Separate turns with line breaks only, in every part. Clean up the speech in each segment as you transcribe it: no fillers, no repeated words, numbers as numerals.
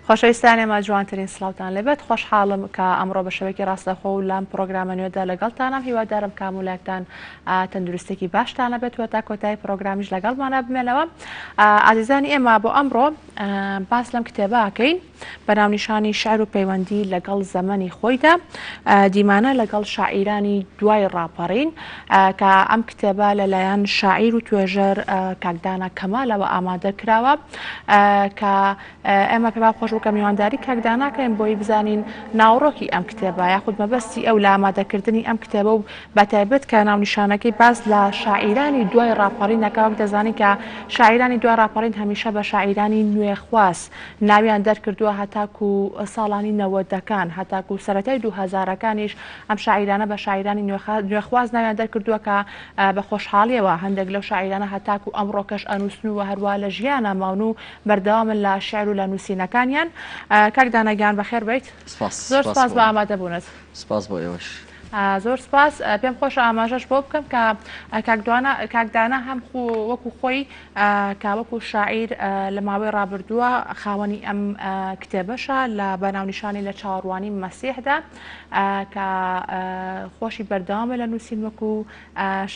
خۆشەویستانی ئێمە جوانترین سڵاوتان لەبێت خۆشحاڵم کە ئەمڕۆ بە شەوەیەکی ڕاستەخۆ و لەم پرۆگرامە نوێدا لەگەڵتانم هیوادارم کامولاتان تەندروستێکی باشتانە بێتوە تا کۆتایی پرۆگرامیش لەگەڵمانە بمێنەوە. ئازیزانی ئێمە بۆ ئەمڕۆ باس لەم کتێبەکەین بە ناونیشانی شعر و پەیوەندی لەگەڵ زەمەنی خۆیدا دیمانە لەگەڵ شاعیرانی دوای ڕاپەڕین کە ئەم کتێبە لەلایەن شاعیر و توێژەر کاکدانا کەمالەوە ئامادە کراوە کە ئێمە پێ با خۆش بوو کە میوانداری کاکداناکەین بۆی بزانین ناوڕۆکی ئەم کتێبە یاخود مەبەستی ئەو لە ئامادەکردنی ئەم کتێبە و بەتایبەت کە ناونیشانەکەی باز لە شاعیرانی دوای ڕاپەڕینەکە وەک دەزانین کە شاعیرانی دوای ڕاپەڕین هەمیشە بە شاعیرانی نوێخواست ناویان دەرکردووە هەتاکو ساڵانی 90ەکان هەتاکو سەرەتای 2000ەکانیش ئەم شاعیرانە بە شاعیرانی نوێخواست ناویان دەرکردووە کە بە خۆشحاڵیەوە هەندێک لەو شاعیرانە هەتاکو ئەمڕۆکەش ئەنووسن و هەروە لە ژیانە ماون و بەردەوامن لە شعر و لە نووسینەکانیان. کاکدانەگیان بەخێر بیت. زۆر سپاس بە ئامادەبوونت.
سپاس بۆ ئێوەش.
زۆر سپاس. پێم خۆش ئاماژەش بۆ بکەم کە کاکدانە هەم وەکو خۆی کە وەکو شاعیر لە ماوەی ڕابردووە خاوەنی ئەم کتێبەشە لە بەناونیشانی لە چاوەڕوانی مەسیحدا کە خۆشی بەردەوامە لە نووسین وەکو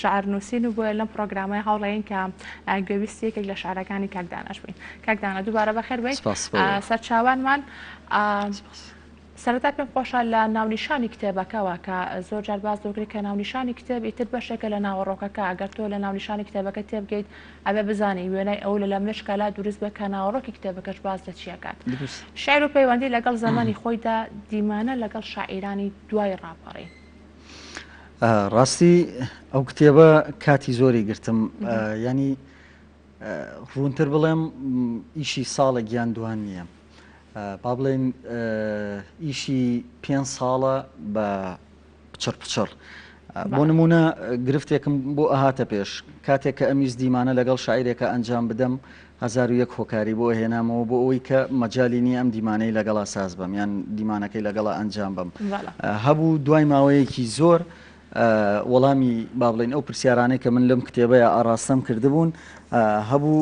شعر نووسین و بۆیە لەم پرۆگرامای هەوڵەیەن کە گوێویستیەکێک لە شعرەکانی کاکدانەش بین. کاکدانە دووبارە بەخێر بیت. سەرچاوانمان سەرەتا پێم خۆشە لە ناونیشانی کتێبەکەەوە کە زۆر جار باز دەکرێت کە ناونیشانی کتێب ئیتر بەشێکە لە ناوەڕۆکەکە ئەگەر تۆ لە ناونیشانی کتێبەکە تێبگەیت ئەبێ بزانی وێنەی ئەو لە مشکەلا دروست بە کە ناوەڕۆکی کتێبەکەش باز لە چیەکات. شعر و پەیوەندی لەگەڵ زەمانی خۆیدا دیمانە لەگەڵ شاعیرانی دوای ڕاپەڕین.
ڕاستی ئەو کتێبە کاتی زۆری گرتم ینی ڕوونتر بڵێم ئیشی ساڵە گیان دوان نییە. با بڵێن ئیشی 5 ساڵە بە پچڕ بۆ نمونە گرفتێکم بۆ ئاهاتە پێش کاتێک کە ئەمیز دیمانە لەگەڵ شاعیرێکە ئەنجام بدەم 1001 هۆکاری بۆ هێنامەوە بۆ ئەوەی کە مەجای نیە ئەم دیمانەی لەگەڵا ساز بم یان دیمانەکەی لەگەڵا ئەنجام بم. هەبوو دوای ماوەیەکی زۆر وەڵامی با بڵێن ئەو پرسیارانەی کە من لەم کتێبەیە ئاراستەم کردبوون هەبوو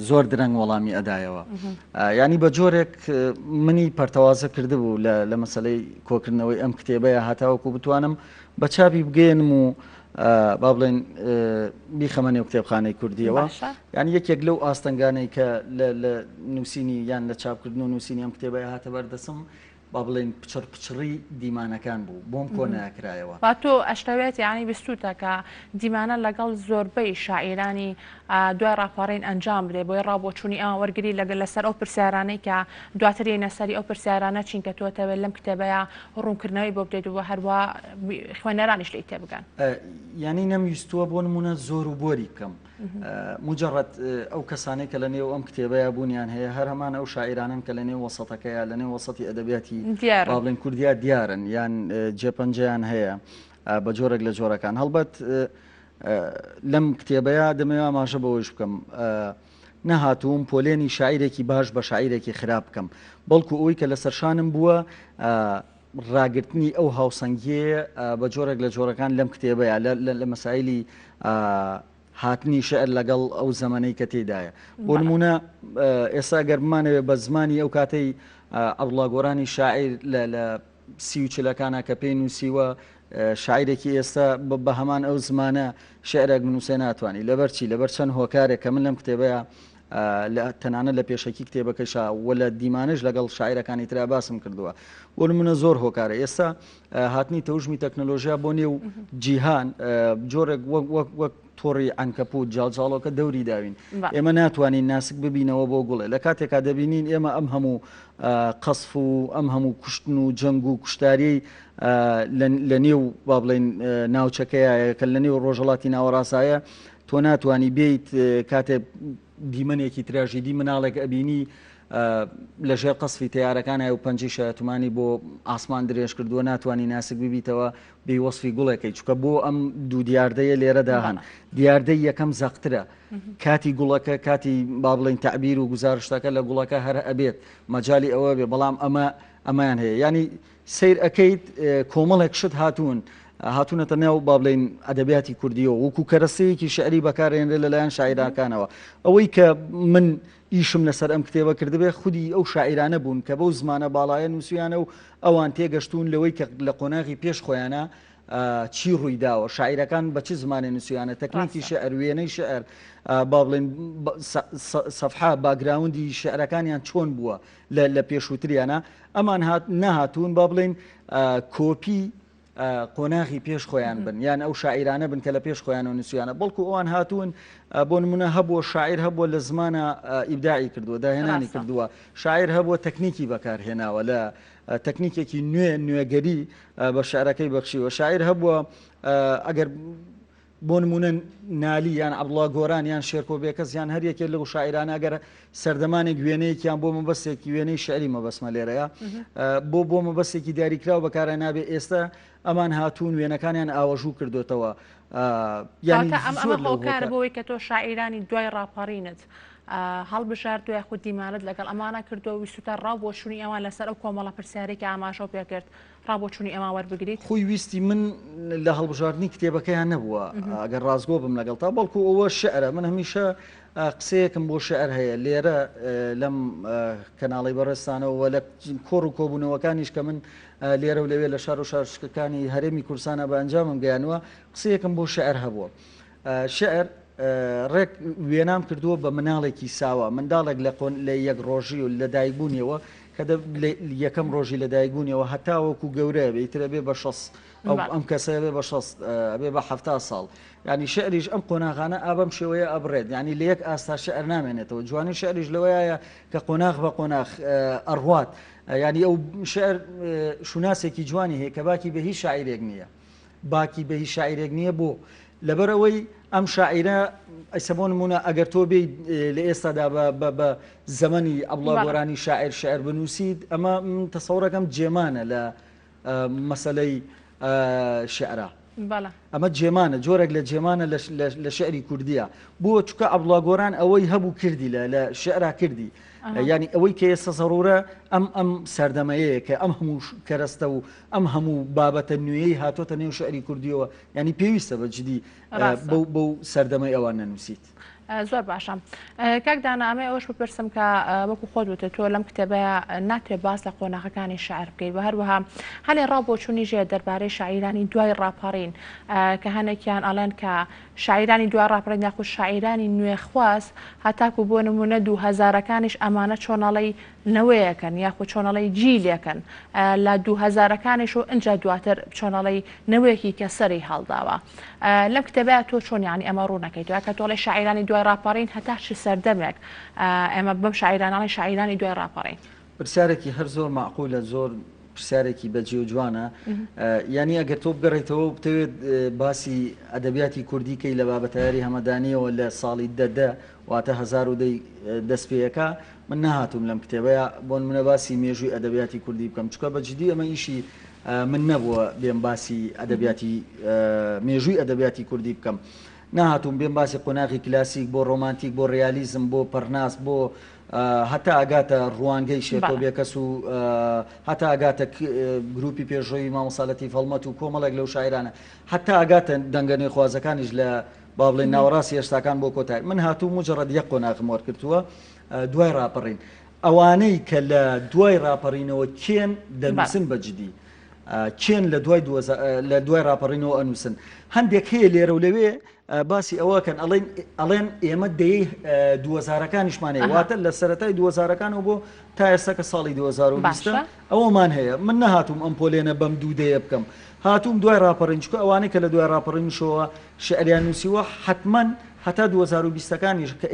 زۆر درەنگ وەڵامی ئەدایەوە. ینی بە جۆرێک منی پەرتەوازە کردبوو لە مەسلەی کۆکردنەوەی ئەم کتێبەیە هاتاوەکو بتوانم بە چاپی بگەێنم و با بڵێن بیخەمە نێو کتێبخانەی کوردیەوە. یان یەکێک لەو ئاستەنگانەی کە لە نووسینی یان لە چاپکردن و نووسینی ئەم کتێبەیە هاتە بەردەسم با بڵێن پچڕی دیمانەکان بوو بۆم کۆ ناکرایەوە.
با تۆ ئەشتەوێت یانی بستوتە کە دیمانە لەگەڵ زۆربەی شاعیرانی دوای ڕاپەڕین ئەنجام بدێ بۆی ڕابۆچوونی ئەوە وەرگری لەسەر ئەو پرسیارانەی کە دواتر نەسەری ئەو پرسیارانە چینکە تۆتەوێت لەم کتێبەیە ڕوونکردنەوەی بۆ بدەیت و هەروە خوێنەرانیش لی تێبگەن.
ینی نەمویستووە بۆ نمونە زۆر و بۆری بکەم مجرد ئەو کەسانێک کە لە نێو ئەم کتێبەیە بوونیان هەیە هەر هەمان ئەو شاعیرانن کە لە نێو وەسەتەکەیە لە نێو وەسەتی ئەدەبیاتی با بڵێن کوردیا دیارن یان جێپەنجەیان هەیە بە جۆرێک لە جۆرەکان. هەڵبەت لەم کتێبەیە دەمەوێت ئاماژە بەوەش بکەم نەهاتووم پۆلێنی شاعیرێکی باش بە شاعیرێکی خراپ بکەم بەڵکو ئەوەی کە لە سەرشانم بووە ڕاگررتنی ئەو هاوسەنگیە بە جۆرێک لە جۆرەکان لەم کتێبەیە لە مەسایلی هاتنی شعر لەگەڵ ئەو زەمانەی کە تێدایە. بۆ نمونە ئێستا گەرمانەوێ بە زمانی ئەو کاتەی عەبدوڵڵا گۆرانی شاعیر لە 30 کە پێی نووسیوە شاعیرێکی ئێستا بە هەمان ئەو زمانە شعرێک بنووسێ ناتوانانی لەبەرچی لەبەر چەند هۆکارێک کە من لەم کتێبەیە تەنانە لە پێشەکی کتێبەکەشا وە لە دیمانش لەگەڵ شاعیرەکانی ترا باسم کردووە بۆ منە زۆر هۆکارە. ئێستا هاتنی تەوژمی تەکنۆلۆژیا بۆ نێو جیهان جۆرێک وەک تۆڕی عنکەپوت جاڵجاڵۆکە دەوری داوین ئێمە ناتوانین ناسک ببینەوە بۆ گوڵێ لە کاتێکا دەبینین ئێمە ئەم هەموو قەسف و ئەم هەموو کوشتن و جەنگ و کوشتاری لە نێو با بڵێن ناوچەکەیە کە لە نێو ڕۆژهەڵاتی ناوەڕاستایە تۆ ناتوانانی بێیت کاتێ دیمەنێکی تراژیدی مناڵێک ئەبینی لەژێر قەسفی تیارەکانە و 5 شایەتمانی بۆ ئاسمان درێژ کردووە ناتوانانی ناسک ببیتەوە بێوەسفی گوڵەکەی چکە بۆ ئەم دوو دیاردەیە لێرەدا هەن. دیاردەی یەکەم زەقترە کاتی گوڵەکە کاتی با بڵێن تعبیر و گزارشتەکە لە گوڵەکە هەر ئەبێت مەجای ئەوە بێ بەڵام ئەمان هەیە ینی سیر ئەەکەیت کۆمەڵێک شت هاتوون هاتوونەتە ناو با بڵێن ئەدەبیاتی کوردیەوە وەکو کەرەسەیەکی شعری بەکارهێنرێت لەلایەن شاعیرەکانەوە. ئەوەی کە من ئیشم لەسەر ئەم کتێبە کردبێ خودی ئەو شاعیرانە بوون کە بەو زمانە باڵایە نووسیانە و ئەوان تێگەشتون لەوەی کە لە قۆناغی پێش خۆیانە چی ڕووی داوە، شاعیرەکان بە چ زمانی نووسیانە، تەکنیکی شعر، وێنەی شعر، با بڵێن سەفحا باگراوندی شعرەکانیان چۆن بووە لە پێشووتریانە. ئەمان نەهاتوون با بڵێن کۆپی قۆناغی پێش خۆیان بن، یان ئەو شاعیرانە بن کە لە پێش خۆیان و نووسیانە، بەڵکو ئەوان هاتوون بۆ نمونە هەبووە شاعیر هەبووە لە زمانە ئیبداعی کردووە، داهێنانی کردووە، شاعیر هەبووە تەکنیکی بەکارهێناوە لە تەکنیکێکی نوێگەری بە شعرەکەی بەخشیوە، شاعیر هەبووە ئەگەر بۆ نمونە نالی یان عەبدوڵڵا گۆران یان شێرکۆ بێکەس یان هەر یەکێک لەو شاعیرانە ئەگەر سەردەمانێک وێنەیەکیان بۆ مەبەستێکی وێنەی شعری مەبەستمە لێرەیە بۆ مەبەستێکی دیاریکراوە بەکارە نابێ. ئێستا ئەمان هاتوون وێنەکانیان ئاوەژوو کردوتەوە.
ئەمە هۆکارە بۆی کە تۆ شاعیرانی دوای ڕاپەڕینت هەڵبژاردووە خود دیمانت لەگەڵ ئەمانە کردەوە ویستە ڕاوبۆچوونی ئەوان لەسەر ئەو کۆمەڵە پرسیارێکی ئاماژەوە پێکرد ڕاوبۆچوونی ئەمە وەربگریت.
خۆی ویستی من لە هەڵبژاردننی کتێبەکەیان نەبووە ئەگەر ڕازگۆ بم لەگەڵ تا بەڵکو ئەوە شعرە. من هەمیشە قسەیەکم بۆ شعر هەیە لێرە لەم کەناڵی بەڕێستانەوە لە کۆڕ و کۆبوونەوەکانیش کە من لێرە و لەوێ لە شار و شارشکەکانی هەرێمی کورسانە بە ئەنجامم گەیانوە قسەیەکم بۆ شعر هەبووە. شعر ڕێک وێنام کردووە بە مناڵێکی ساوە، منداڵێک لە یەک ڕۆژی و لە دایکبوونیەوە کە یەکەم ڕۆژی لە دایکبوونیەوە هەتاوەکو گەورەیە بێترە بێ بە 6 ئەم کەسەیە بێ بە 6 بێ بە 70 ساڵ. ینی شعریش ئەم قۆناغانە ئابەم شێوەیە ئەبڕێت، ینی لە یەک ئاستا شعر نامێنێتەوە. جوانی شعریش لەوەیە کە قۆناغ بە قۆناغ ئەڕوات، ینی ئەو شعر شوناسێکی جوانی هەیە کە باکی بە هیچ شاعیرێک نییە، باکی بە هیچ شاعیرێک نییە. بۆ لەبەرەوەی ئەم شاعیرە ئەسەبۆ نمونە ئەگەر تۆ بێ لە ئێستادا بە زەمەنی عەبدوڵڵا گۆرانی شاعر بنووسیت، ئەمە تەسەوڕەکەم جێمانە لە مەسەلەی شعرا. ئەمە جێمانە، جۆرێک لە جێمانە لە شعری کوردیە. بۆ چکە عەبدوڵڵا گۆران ئەوەی هەبوو کردی لە شعرا کردی، ینی ئەوەی کە ئێستا زەڕورە ئەم سەردەمەیەیە کە ئەم هەموو کەرەستە و ئەم هەموو بابەتە نوێیی هاتۆتە نێو شعری کوردیەوە، ینی پێویستە بە جدی بەو سەردەمەی ئەوان نەنووسیت.
زۆر باشە. کاک دانا ئەمە ئەوش بپرسم کە وەکو خۆت وتە تۆ لەم کتێبەیە ناتوێت باس لە قۆناغەکانی شعر بکەیت و هەروەها هەڵێ ڕاوبۆچوونی ژێ دەربارەی شاعیرانی دوای ڕاپەڕین کە هەنێکیان ئەڵێن کە شاعیرانی دوای ڕاپەڕین یاخود شاعیرانی نوێخواست هەتاکو بۆ نمونە 2000ەکانیش ئەمانە چۆنەڵی نەوەیەکەن یاخود چۆنەڵی جیلێکن، لە 2000ەکانیش و ئەنجا دواتر چۆنەڵی نەوەیەکی کە سەری هەڵداوە. لەم کتێبەیە تۆ چۆن یانی ئەمە ڕوو نەکەیتەوە کە تۆڵی شاعیرانی دوای ڕاپەڕین هەتا چ سەردەمێک ئێمە بەم شاعیرانەڵی شاعیرانی دوای ڕاپەڕین؟
پرسیارێکی هەر زۆر معقولە، زۆر پرسیارێکی بەجێ و جوانە. ینی ئەگەر تۆ بگەڕێتەوە بتەوێت باسی ئەدەبیاتی کوردیکەی لە بابەتیاری هەمەدانیەوە لە ساڵی دەدە واتە 1010 دەست پێیەکە، من نەهاتوم لەم کتێبەیە بۆ نمونە باسی مێژووی ئەدەبیاتی کوردی بکەم، چکە بەجددی ئەمە ئیشی من نەبووە بێم باسی ئەدەبیاتی مێژووی ئەدەبیاتی کوردی بکەم. نەهاتوم بێم باسی قۆناغی کلاسیک بۆ ڕۆمانتیک بۆ ڕیالیزم بۆ پەرناس بۆ هەتا ئەگاتە ڕوانگەی شێتۆ بێکەس و هەتا ئەگاتە گروپی پێشۆی مامۆسالەتی فەڵمەت و کۆمەڵێک لەو شاعیرانە، هەتا ئەگاتە دەنگەنێ خوازەکانیش لە با بڵێن ناوەڕاستی هێشتاکان بۆ کۆتایی. من هاتوو مجرد یەک قۆناغم وەرکردووە دوای ڕاپەڕین. ئەوانەی کە لە دوای ڕاپەڕینەوە کێن دەنووسن بەجددی، کێن لە دوای ڕاپەڕینەوە ئەنووسن. هەندێک هەیە لێرە و لەوێ باسی ئەوەکەن ئەڵێن ئێمە دەیە 2000ەکانیشمانەیە، واتە لە سەرەتای 2000ەکانەوە بۆ تا ئێستا کە ساڵی 2020 ئەوەمان هەیە. من نەهاتوم ئەم پۆلێنە بەم دوودەیە بکەم، هاتووم دوای ڕاپەڕین، چکە ئەوانەی کە لە دوای ڕاپەڕینشەوە شعریان نووسیوە حتمما هەتا 2020ەکانیش کە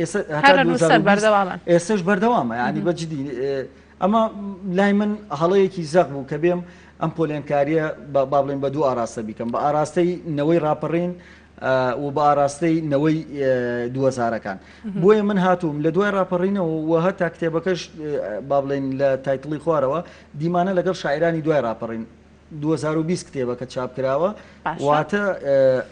ئێستش بەردەوامە، ینی بەجددی ئەمە لای من هەڵەیەکی زەق بوو کە بێم ئەم پۆلێنکاریە با بڵێن بە دوو ئاراستە بیکەم، بە ئاراستەی نەوەی ڕاپەڕین و بە ئاراستەی نەوەی 2000ەکان. بۆیە من هاتووم لە دوای ڕاپەڕینەوە و هەتا کتێبەکەش با بڵێن لە تایتڵی خوارەوە دیمانە لەگەڵ شاعیرانی دوای ڕاپەڕین 2020 کتێبەکە چاپ کراوە، واتە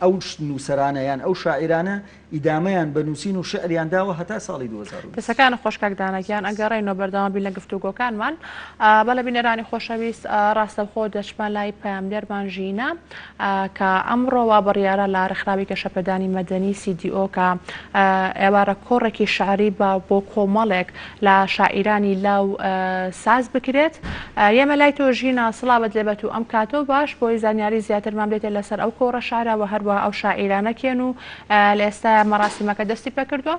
ئەو نووسەرانە یان ئەو شاعیرانە ئیدامەیان بە نووسین و شعریان داوە هەتا ساڵی 2000.
دەسەکان خۆشکەکدانەکیان ئەگەڕێنەوە بەردەوام لە گفتوگۆکانمان بەڵە بینەرانی خۆشەویست ڕاستەوخۆ دەچمە لای پەیامدەرمان ژینە کە ئەمڕۆوە بڕیارە لە ڕێکخراوی گەشەپێدانی مەدەنی CDO کە ئێوارە کۆڕێکی شعری بۆ کۆمەڵێک لە شاعیرانی لاو ساز بکرێت. ئێمە لای تۆ ژینە سڵاوت لێبێت و ئەم کاتۆ باش بۆی زانیاری زیاترمان بێتێت لەسەر ئەو کۆڕە شارە و هەروە ئەو شاعیرانەکێن و لە ئێستا مەراسیمەکە دەستی پێ کردووە.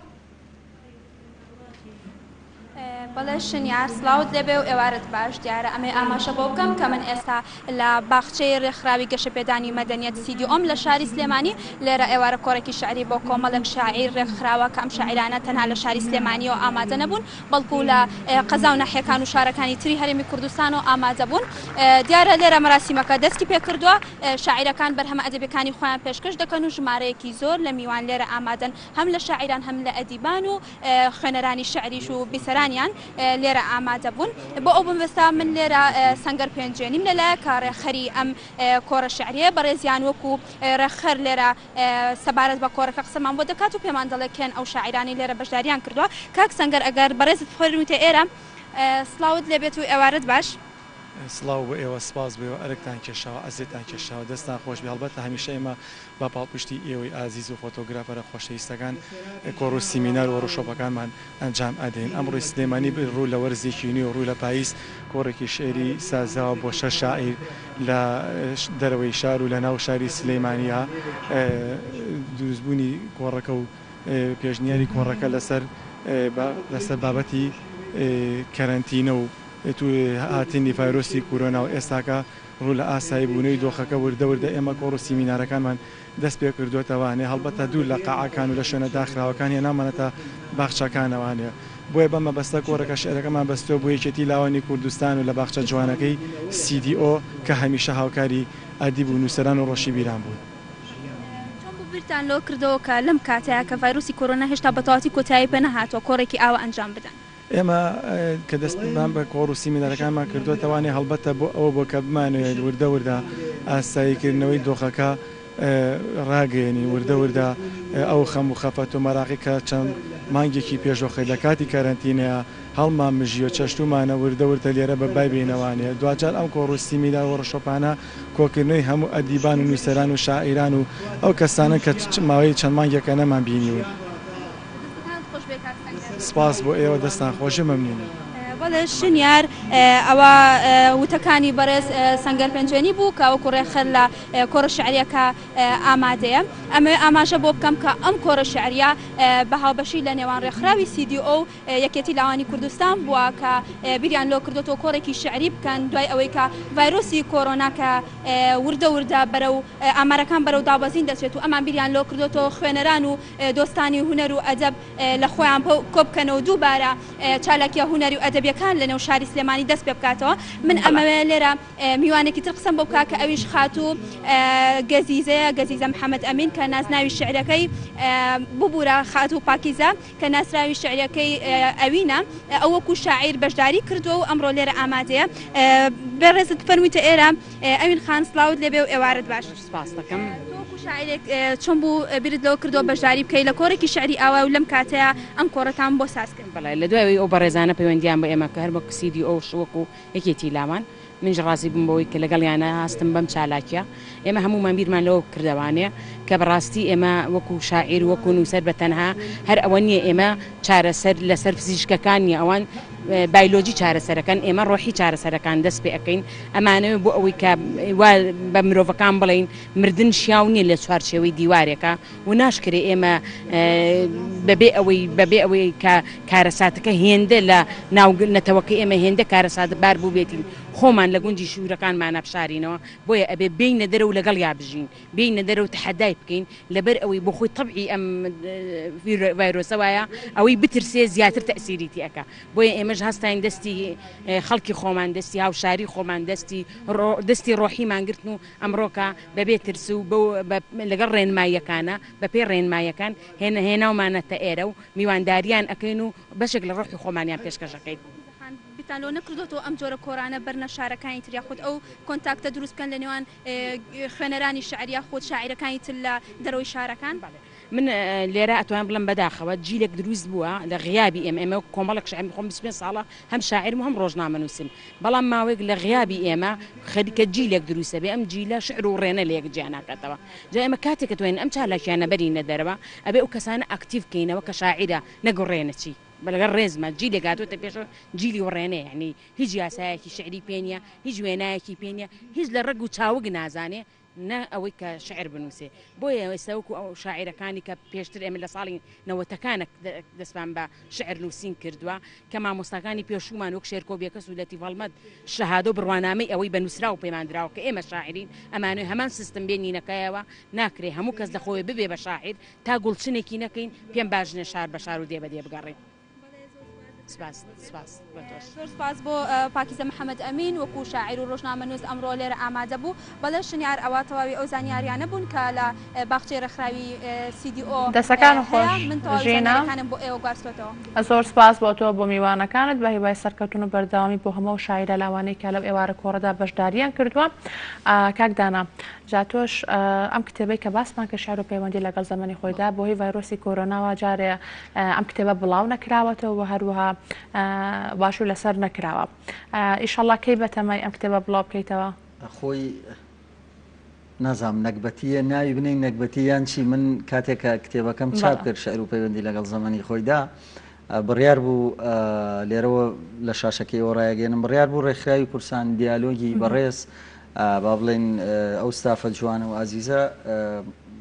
بەڵێ شنیار سلااوت لێبێ و ئێوارت باش دیارە ئەمێ ئاماشە بۆ بکەم کە من ئێستا لە باخچەی ڕێکخراوی گەشەپێدانی مەدەنیەت CDOM لە شاری سلێمانی لێرە ئێوارە کۆڕێکی شعری بۆ کۆمەڵێک شاعیر ڕێکخراوە کە ئەم شاعیرانە تەنها لە شاری سلێمانیەوە ئامادە نەبوون بەڵکو لە قەزا و ناحیەکان و شارەکانی تری هەرێمی کوردستان و ئامادە بوون. دیارە لێرە مەراسیمەکە دەستی پێ کردووە، شاعیرەکان بەرهەمە ئەدەبیەکانی خۆیان پێشکەش دەکەن و ژمارەیەکی زۆر لە میوان لێرە ئامادەن هەم لە شاعیران هەم لە ئەدیبان و خوێنەرانی شعریش و بیسەرانیان لێرە ئامادە بوون. بۆ ئەو بموەستا من لێرە سەنگەر پێنجێنیم لەلایە کە ڕێخەری ئەم کۆڕە شعریە بەڕێزیان وەکو ڕێخەر لێرە سەبارەت بە کۆڕەکە قسەمان بۆ دەکات و پێمان دەڵێکێن ئەو شاعیرانی لێرە بەشداریان کردووە. کاک سەنگەر ئەگەر بەڕێزت بخۆێنیتە ئێرە سڵاوت لێبێت و ئێوارت باش.
سڵاو بۆ ئێوە سپاس بێەوە ئەرکتان کێشاوە ئەزیێتان کێشاوە دەستان خۆش بێ هەڵبەتە هەمیشە ئێمە با پاڵپشتی ئێوەی ئازیز و فۆتۆگرافەرە خۆشەویستەکان کۆڕ و سیمینار و ڕۆشۆپەکانمان ئەنجام ئەدەین. ئەمڕۆی سلێمانی ڕوو لە وەرزێکی نوێ و ڕووی لە پاییز کۆڕێکی شعری سازاوە بۆ 6 شاعیر لە دەرەوەی شار و لە ناو شاری سلەیمانیە. دروستبوونی کۆڕەکە و پێشنیاری کۆڕەکە لەسەر بابەتی کەرەنتینە و تو هاتنی ڤایرۆسی کۆرۆنا و ئێستاکە ڕوو لە ئاسایی بوونەوەی دۆخەکە وردە ئێمە کۆڕ و سیمینارەکانمان دەست پێ کردوێتەوانێ هەڵبەتە دوور لە قاعەکان و لە شوێنە داخراوەکانی نامەنێتە باخچەکانەوانێ. بۆیە بەمە بەستە کۆڕەکە شعرەکەمان بەستەوە بۆ یەکێتی لاوانی کوردستان و لە باخچە جوانەکەی CDO کە هەمیشە هاوکاری ئەدیب و نووسەران و ڕۆشی بیران بوون.
بیرتان لۆ کردەوە کە لەم کاتەیە کە ڤایرۆسی کۆرۆنا هێشتا بەتەواتی کۆتایی پێ نەهاتوە کۆڕێکی ئاوە ئەنجام بدەن.
ئێمە کە دەستمان بە کۆڕ و سیمینارەکانمان کردوێتەوانێ هەڵبەتە بۆ ئەوە بۆ کە بمانوێت وردە ئاساییکردنەوەی دۆخەکە ڕاگەێنی وردە ئەو خەم و خەفەت و مەراقی کە چەند مانگێکی پێشۆخی لە کاتی کارەنتینەیە هەڵمان مژی و چەشتومانە وردە لێرە بە بای بینەوانێ. دوجار ئەم کۆڕ و سیمینار و ڕۆشۆپانە کۆکردنەوەی هەموو ئەدیبان و نووسەران و شاعیران و ئەو کەسانە کە ماوەی چەند مانگێکە نەمان بینیون. سپاس بۆ ئێوە دەستان خۆشە مەمنونی.
بەڵێ شنیار ئەوە وتەکانی بەڕێز سەنگەر پێنجێنی بوو کە وەکو ڕێخەر لە کۆڕە شعریەکە ئامادەیە. ئەمە ئاماژە بۆ بکەم کە ئەم کۆڕە شعریە بە هاوبەشی لە نێوان ڕێکخراوی CDO یەکێتی لاوانی کوردستان بووە کە بیریان لۆ کردوەوە کۆڕێکی شعری بکەن دوای ئەوەی کە ڤایرۆسی کۆرۆنا کە وردە بەرەو ئامارەکان بەرەو دابەزین دەچێت و ئەمان بیریان لۆ کردوەوە خوێنەران و دۆستانی هونەر و ئەدەب لە خۆیان کۆبکەنەوە دووبارە چالاکیە هونەری و ئەدەبیەکان لە نێو شاری سلێمانی دەست پێ بکاتەوە. من ئەمەوێ لێرە میوانێکی تر قسەم بۆ بکا کە ئەویش خاتوو گەزیزە محەممەد ئەمین کە نازناوی شعرەکەی ببوورە خاتوو پاکیزە کە ناسراوی شعرەکەی ئەوینە ئەو وەکو شاعیر بەشداری کردووە و ئەمڕۆ لێرە ئامادەیە. بەڕێزت فەرموویتە ئێرە ئەوین خان سڵاوت لێبێ و ئێوارت باش.
سپاس دەکەم.
شاعرێک چۆن بوو بیرت لەوە کردەوە بەشداری بکەی لە کۆڕێکی شعری ئاوا و لەم کاتەیە ئەم کۆڕەتان بۆ سازکرد؟
بەڵێ لە دوای ئەو بەڕێزانە پەیوەندیان بە ئێمە کە هەر بە CDO وەکو یەکێتی لامان منش ڕازی بووم بەوەی کە لەگەڵیانە هاستم بەم چالاکیە. ئێمە هەمومان بیرمان لەوە کردوانێ کە بەڕاستی ئێمە وەکو شاعیر وەکو نووسەر بەتەنها هەر ئەوە نییە ئێمە چارەسەر لەسەر فزیشکەکان نیە ئەوان بایلۆجی چارەسەرەکان ئێمە ڕۆحی چارەسەرەکان دەست پێ ئەەکەین. ئەمانەوە بۆ ئەوەی کە بە مرۆڤەکان بڵین مردن شیاو نیە لە چوارچێوەی دیوارێکە و ناشکرێ ئێمە بەبێ ئەوەی کە کارەساتەکە هێندە لە ناو نەتەوەکە ئێمە هێندە کارەسات بار بوو بێتین خۆمان لە گوندی شوورەکانمان نەپشارینەوە. بۆیە ئەبێ بینە دەرە و لەگەڵ یا بژین بینە دەرە و تحەدای بکەین لەبەر ئەوەی بۆ خۆی تەبعی ئەم ڤایرۆسە وایە ئەوەی بترسێ زیاتر تەئسیریتی ئەکا. بۆیە ئێمەش هەستاین دەستی خەڵکی خۆمان دەستی هاوشاری خۆمان دەستی ڕۆحیمان گرتن و ئەمڕۆکە بەبێ ترس و لەگەڵ ڕێنماییەکانە بە پێ ڕێنماییەکان هێناومانەتە ئێرە و میوانداریان ئەەکەین و بەشێک لە ڕۆحی خۆمانیان پێشکەشەکەین.
بیتان لۆ نەکردوەوە ئەم جۆرە کۆرانە بەرنە شارەکانی تر یاخود ئەو کۆنتاکتە دروست بکەن لە نێوان خوێنەرانی شعری یاخود شاعیرەکانی تر لە دەرەوەی شارەکان؟
من لێرە ئەتوان بڵم بەداخەوە جیلێک دروست بووە لە غیابی ئێمە کۆمەڵک شعر خۆم 25 ساڵە هەم شاعرم و هەم ڕۆژنامە نووسم بەڵام ماوەیەک لە غیابی ئێمە خەریکە جیلێک دروستە بێ ئەم جیلە شعر و ڕێنە لە یەک جیاناکاتەوە جا ئێمە کاتێک دەتوانین ئەم چالاکیانە بەرینە دەرەوە ئەبێ ئەو کەسانە ئاکتیڤ بکەینەوە کە شاعرە نەگەڕێنە چی بەلەگەڵ ڕێزمە جیلێک هاتووەتە پێشەوە جیلی وڕێنێ یعنی هیچ یاسایەکی شعری پێ نیە هیچ وێنایەکی پێ نیە هیچ لە ڕێگ و چاوگ نازانێ نه ئەوەی کە شعر بنووسێ بۆیە ئێستا وەکو ئەو شاعیرەکانی کە پێشتر ئێمە لە ساڵی نەوەتەکانە دەستمان بە شعر نووسین کردووە کە مامۆستاکانی پێشومان وەک شێرکۆبیەکەس و لەتی هەڵمەت شەهادە و بڕوانامەی ئەوەی بەنووسرا و پەیمانراوە کە ئێمە شاعرین ئەمانوی هەمان سیستم بێنینەکەیەوە ناکرێ هەموو کەس لەخۆی ببێ بە شاعر تا گوڵچنێکی نەکەین پێم باشنە شار بە شار و دێ بەدێ بگەڕێن.
زۆر سپاس بۆ پاکیزە محەممەد ئەمین وەکو شاعیر و ڕۆژنامەنووس ئەمڕۆ لێرە ئامادە بوو بەڵێ شنیار ئەوە تەواوی ئەو زانیاریانە بوون کە لە باخچەی ڕێکخراوی CDO
دەسەکان خۆش
ژێنەکانم بۆ ئێوە گواستۆتەوە.
زۆر سپاس بۆ تۆ بۆ میوانەکانت بە هیوای سەرکەوتن و بەردەوامی بۆ هەموو شاعرە لاوانەی کە لەو ئێوارە کۆڕەدا بەشداریان کردووە. کاکدانا جا تۆش ئەم کتێبەی کە باسمان کە شعر و پەیوەندی لەگەڵ زەمانی خۆیدا بۆ هی ڤایرۆسی کۆرۆناوە جارێ ئەم کتێبە بڵاو نەکراوەتەوە و هەروەها باشوو لەسەر نەکراوە. ئیشەڵڵا کەی بەتەمای ئەم کتێبە بڵاو بکەیتەوە؟
خۆی نازام نەکبەتیە ناوی بنین نەکبەتییان چی من کاتێکە کتێبەکەم چاپ کرد شعر و پەیوەندی لەگەڵ زەمانی خۆیدا بڕیار بوو لێرەوە لە شاشەکەیەوە ڕایگەێنم بڕیار بوو ڕێکخراوی کورسان دیالۆگی بەڕێز با بڵێن ئەو ستافە جوانە و ئازیزە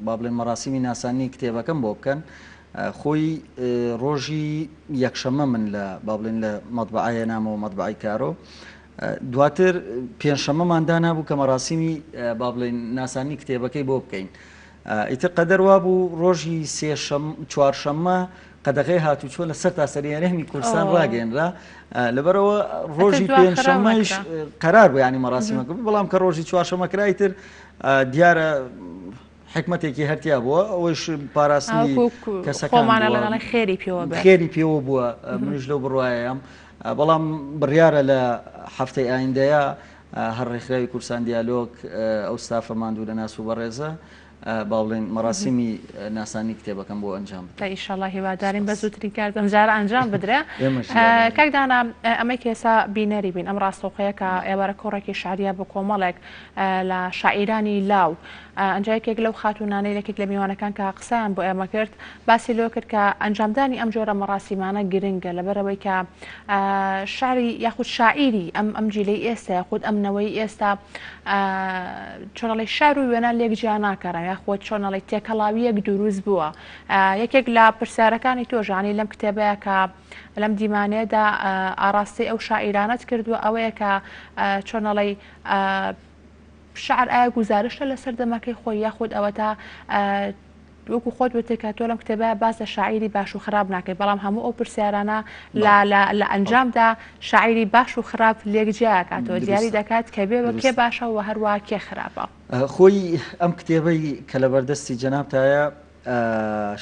با بڵێن مەراسیمی ناسانی کتێبەکەم بۆ بکەن خۆی ڕۆژی یەکشەمە من لە با بڵێن لە مەطبعایە نامەوە مەطبعی کارۆ دواتر پێنجشەمەماندا نابوو کە مەراسیمی با بڵێن ناسانی کتێبەکەی بۆ بکەین ئیتر قەدەر وا بوو ڕۆژی چوارشەممە قەدەغەی هاتوچۆ لە سەر تاسەریانەهمی کورسان ڕاگەێنرا لەبەرەوە ڕۆژی پێنجشەمەش قەرار بوو ینی مەراسیمەکە بەڵام کە ڕۆژی چوارشەمە کرایتر دیارە حکمتێکی هەرتیا بووە ئەوەش پاراستنی
کەسەکانمانە لەگەڵی
خێری پێوە بووە منش لەو بڕواایەم بەڵام بڕیارە لە هەفتەی ئایندەیە هەر ڕێکخراوی کورسان دیالۆگ ئەو ستافە ماندوو لە ناس و بەڕێزە با بڵێن مەراسیمی ناسانی کتێبەکەم بۆ ئەنجام
تا ئیشەڵڵا هیوادارین بە زووترین کارتم جارە ئەنجام بدرێ. کاکدانا ئەمەی کێسا بینەری بین ئەم ڕاستەوخەیە کە ئێوارە کۆڕێکی شعریە بۆ کۆمەڵێک لە شاعیرانی لاو ئەنجایەکێک لەو خاتونانەی لەکێک لە میوانەکان کە قسەیان بۆ ئێمە کرد باسی لۆ کرد کە ئەنجامدانی ئەم جۆرە مەراسیمانە گرنگە لەبەرەوەی کە شعری یاخود شاعیری ئەم جیلەی ئێستا یاخود ئەمنەوەی ئێستا چۆنەڵی شار و وێنە لێک جیا ناکەڕن یاخۆت چۆنەڵی تێکەڵاویەک دروست بووە. یەکێک لە پرسیارەکانی تۆژانی لەم کتێبەیە کە لەم دیمانێدا ئاراستی ئەو شاعیرانەت کردووە ئەوەیە کە چۆنەڵی شعر ئایا گوزارشتە لەسەر دەمەکەی خۆی یاخود ئەوە تا وەکو خۆت وتێکە تۆ لەم کتێبە باس لە شاعیری باش و خراپ ناکەی بەڵام هەموو ئەو پرسیارانە لە ئەنجامدا شاعیری باش و خراپ لێکجیاکاتەوە دیاری دەکات کە بێ بە کێ باشە و هەروە کێ خراپە.
خۆی ئەم کتێبەی کە لە بەردەستی جەنابتایە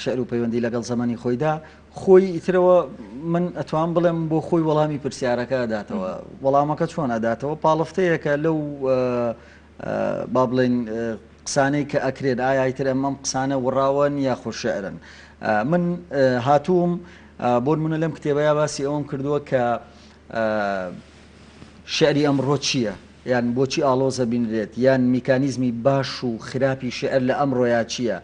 شعر و پەیوەندی لەگەڵ زەمانی خۆیدا خۆی ئیترەوە من ئەتوان بڵێم بۆ خۆی وەڵامی پرسیارەکە ئەداتەوە وەڵامەکە چۆن ئەداتەوە پاڵفتەیەکە لەو با بڵێن قسانەی کە ئەکرێت ئایتر ئەم قسانە وڕاوەن یا خۆشعرن من هاتووم بۆ منە لەم کتێبەیە باسی ئەوم کردووە کە شعری ئەمڕۆ چییە یان بۆچی ئاڵۆزە بینرێت یان میکانیزمی باش و خراپی شعر لە ئەمڕۆیا چییە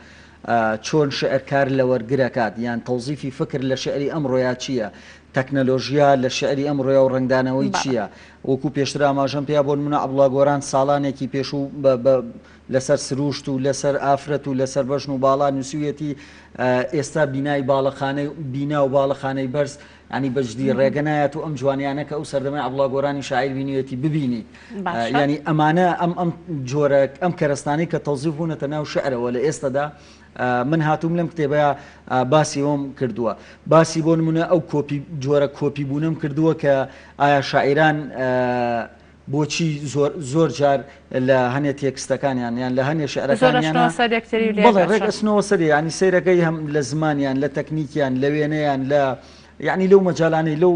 چۆن شعرکار لە وەرگرەکات یان تەوزیفی فکر لە شعری ئەمڕۆیا چییە تەکنەلۆژیا لە شعری ئەمڕۆیا و ڕنگدانەوەی چییە وەکو پێشتر ئاماژەم پێیا بۆ منە عەبدوڵڵا گۆران ساڵانێکی پێشوو لەسەر سروشت و لەسەر ئافرەت و لەسەر بەشن و باڵا نووسویەتی ئێستا بینای باڵەخانەی بینا و باڵەخانەی بەرز ینی بەجددی ڕێگەنایەت و ئەم جوانیانە کە ئەو سەردەمای عەبدوڵڵا گۆرانی شاعیر بینیەتی ببینی ینی ئەمانە ئەم جۆرە ئەم کەرەستانەی کە تەوزیف بوونەتە ناو شعرەوە لە ئێستادا من هاتووم لەم کتێبەیە باسی ئەوم کردووە باسی بۆ نمونە ئەو جۆرە کۆپی بوونم کردووە کە ئایا شاعیران بۆچی زۆر جار لە هەنێ تێکستەکانیان یان لە هەنێ شعرەکانیانە
بەڵێ
ڕێک ئەچنەوە سەری ینی سەیرەکەی هەم لە زمانیان لە تەکنیکیان لە وێنەیان لە یعنی لەو مەجالانەی لەو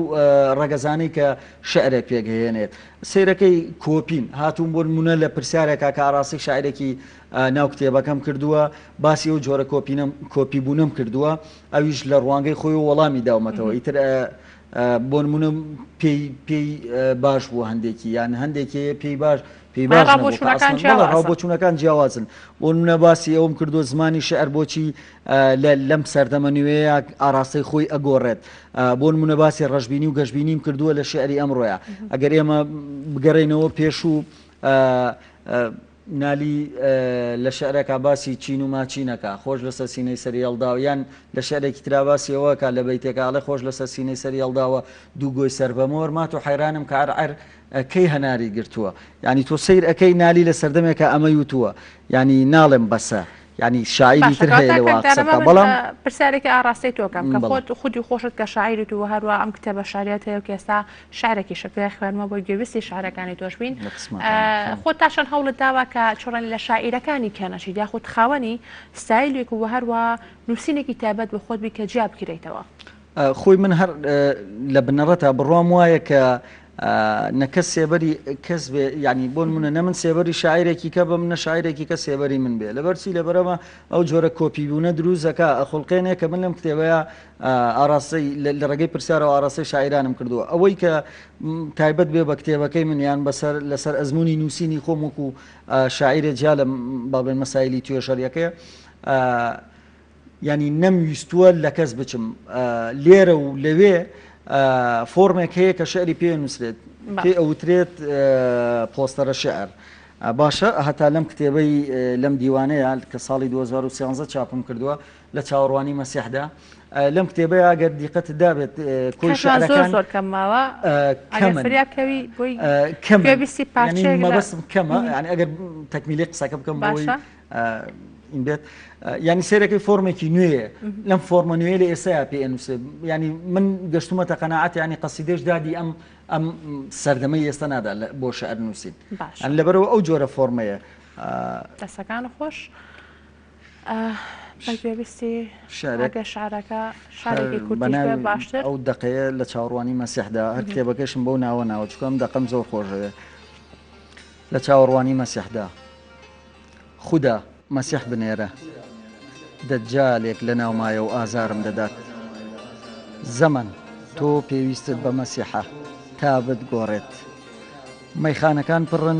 ڕەگەزانەی کە شعرێک پێگەهێنێت سیرەکەی کۆپین هاتوون بۆ نمونە لە پرسیارێکا کە ئاڕاستی شاعرێکی ناو کتێبەکەم کردووە باسی ئەو جۆرە کۆپیبوونم کردووە ئەویش لە ڕوانگەی خۆی وەڵامی داومەتەوە ئیتر بۆ نمونە پێی باش بوو هەندێکی یان هەندێکی پێی باش ڕابۆچوونەکان جیاوازن بۆ نمونە باسی ئەوم کردو زمانی شعر بۆچی لەم سەردەمە نوێیە ئاراستەی خۆی ئەگۆڕێت بۆ نمونە باسی ڕەشببینی و گەشتبینیم کردووە لە شعری ئەمڕۆیە ئەگەر ئێمە بگەڕێنەوە پێش و نالی لە شعرێکا باسی چین و ماچینەکە خۆش لەسەر سینەی سەری هەڵداوە یان لە شعرێکی تراباسیەوەکە لە بەیتێکاڵێ خۆش لەسەر سینەی سەری هەڵداوە دوو گۆی سەر بەمۆر مات و حەیرانم کە عەر کەی هەناری گرتووە ینی تۆ سیر ئەەکەی نالی لە سەردەمێکە ئەمە یوتووە ینی ناڵێم بەسە ینی شاعری تر هەیە لە واقعەکە بەڵام
پرسیارێکی ئاڕاستی تۆکەم کە خۆت خودی خۆشت کە شاعری تو هەروە ئەم کتێبە شاریات هەیە و کێستا شعرێکی شپێ خوێنمە بۆ گوێویستی شعرەکانی تۆش بین خۆت تاشان هەوڵت داوە کە چۆڕانی لە شاعیرەکانی کێنەشی یا خۆت خاوەنی ستایلێک و هەروە نووسینێکی تایبەت بە خۆت بی کە جیا بگیرێتەوە
خۆی من هەر لە بنەڕەتە بڕوام وایە کە نەکەس سێبەری کەس بێ ینی بۆ منە نە من سێبەری شاعرێکی کە بە منە شاعرێکی کە سێبەری من بێ لەبەرچی لەبەرەوە ئەو جۆرە کۆپیبوونە دروستەکە ئەخڵقێنێ کە من لەم کتێبەیە ئاڕاستی لە ڕێگەی پرسیارەوە ئاڕاستی شاعرانم کردووە ئەوەی کە تایبەت بێ بە کتێبەکەی منیان بەسەر لەسەر ئەزمموی نووسینی خۆم وەکو شاعرێ جیا لە باڵێن مەسایلی توێژەریەکەی ینی نەمویستووە لە کەس بچم لێرە و لەوێ فۆرمێک هەیە کە شعری پێ نووسرێت پێ ئەوترێت پۆستەرە شعر باشە هەتا لەم کتێبەی لەم دیوانەیە کە ساڵی 2013 چاپم کردووە لە چاوەڕوانی مەسیحدا لەم کتێبەیە ئەگەر دیقەت دابێت کۆی شعرەکان
زۆر کەماوە
مەبەستم کەمە ینی ئەگەر تەکمیلی قسەکە بکەم بۆی این بێت ینی سێرەکەی فۆرمێکی نوێیە لەم فۆرمە نوێ لە ئێستا پێ نووسێ ینی من گەشتومەتە قەناعەت ینی قەسیدەش دادی ئەم سەردەمەی ئێستا نادا بۆ شعر نووسین لەبەرەوە ئەو جۆرە فۆرمەیە
دەستەکان خۆش بەگوێبیستی شارەکە شعرەکە شارێکی کورتی باشتر
ئەو دقەیە لە چاوەڕوانی مەسیحدا هەر کتێبەکەشم بەو ناوە ناوە چکەم دەقەم زۆر خۆشەوێ لە چاوەڕوانی مەسیحدا خوددا مەسیح بنێرە دەجالێک لە ناومایە و ئازارم دەدات زەمن تۆ پێویستت بە مەسیحە تا بتگۆڕێت مەیخانەکان پڕن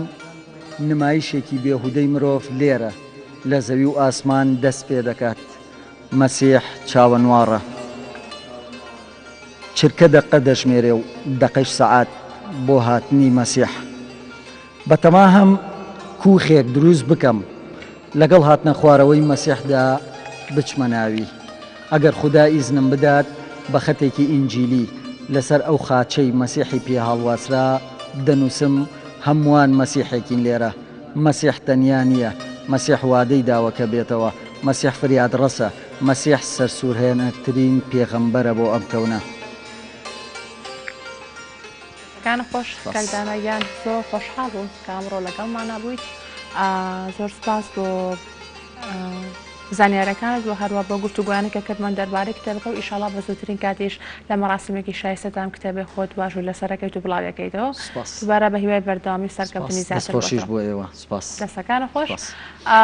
نمایشێکی بێهودەی مرۆڤ لێرە لە زەوی و ئاسمان دەست پێ دەکات مەسیح چاوەنوارە چرکە دەقە دەژمێرێ و دەقەش سەعات بۆ هاتنی مەسیح بەتەما هەم کوخێک دروست بکەم لەگەڵ هاتنە خوارەوەی مەسیحدا بچمە ناوی ئەگەر خوددا ئیزنم بدات بە خەتێکی ئینجیلی لەسەر ئەو خاچەی مەسیحی پێ هەڵواسرا دەنووسم هەمووان مەسیحێکین لێرە مەسیح تەنیا نییە مەسیح وادەی داوەکە بێتەوە مەسیح فریاد ڕەسە مەسیح سەرسوورهێنەرترین پێغەمبەرە بۆ ئەم کەونە
کان خۆش کاردانایان زۆر خۆشحاڵ بوون کە ئەمڕۆ لەگەڵمان بوویت زۆر سپاس بۆ زانیارەکانت بۆ هەروە بۆ گفتوگویانێکە کردمان دەربارەی کتێبەکە و ئیشاڵا بە زووترین کاتیش لە مەراسیمێکی شایستەتان کتێبێ خۆت باش و لەسەرەکەیت و بڵاویەکەیتەوە دووبارە بە هیوای بەردەوامی سەرکەوتنی
زیاتر بۆ ئێوە
دەستەکانە خۆش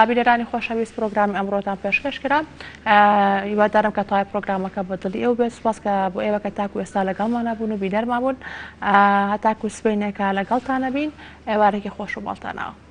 بیرەرانی خۆشەویست پرۆگرامی ئەمڕۆتان پێشکەش کرا هیوادارم کە تاوای پرۆگرامەکە بە دڵی ئێوە بێت سپاس کە بۆ ئێوە کە تاکو ئێستا لەگەڵمانە بوون و بیدەرمان بوون هەتاکو سبەینێکە لەگەڵتانە بین ئێوارێکی خۆش و باڵتانەوە